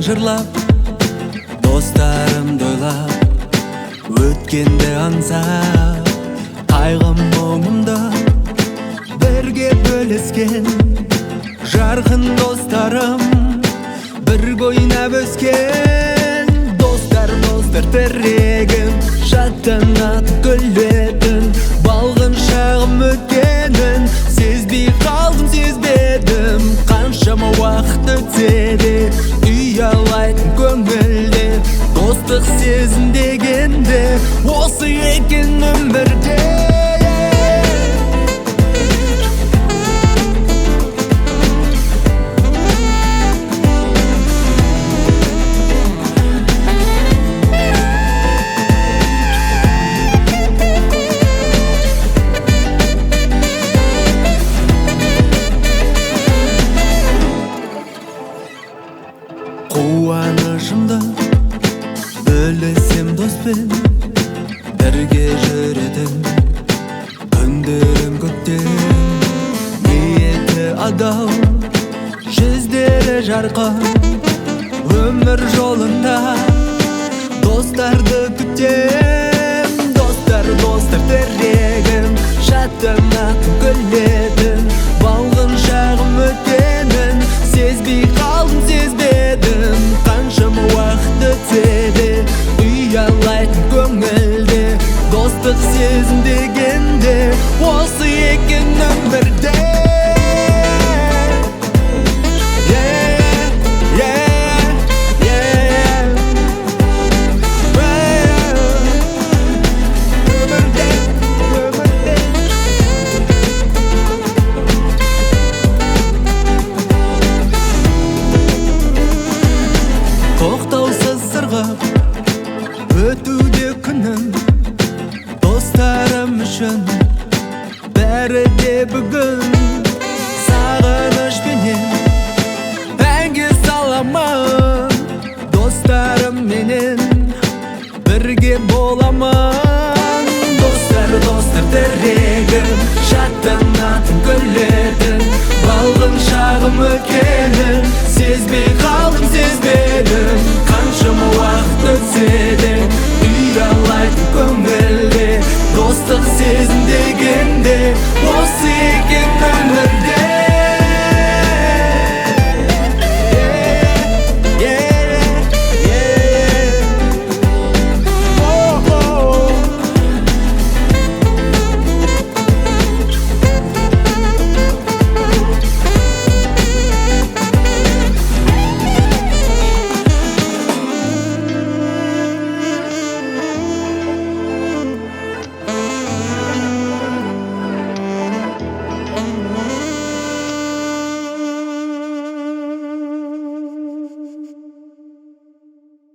жырлап, достарым дойлап, өткенде аңсап, қайғым мұңымды бірге бөліскен жарқын достарым, бірге ойнап өскен достар тірегім, жаттанат күлетін балғын шағым өткенін сезбей қалдым, сезбедім. Қаншама уақыт өтсе де ұялайтын көңілде достық сезім дегенде осы екен өмірде. Қуанышымды бөлесем доспен, бірге жүретін күндерім көптен. Ниеті адал, жүздері жарқын, өмір жолында достарды күтем. Достар тірегім, жаттанатын күлетін балғын шағым өткенін сезбей қалдым, сезбедім. Қаншама уақыт өтсе де ұялайтын көңілде достық сезім дегенде осы екен өмірде. Тоқтаусыз сырғып өтуде күнім, достарым үшін бәрі де бүгін. Сағынышпенен әнге саламын, достарым менен бірге боламын. Достар тірегім, жаттанатын күлетін балғын шағым өткенін сезбей қалдым, сезбедім.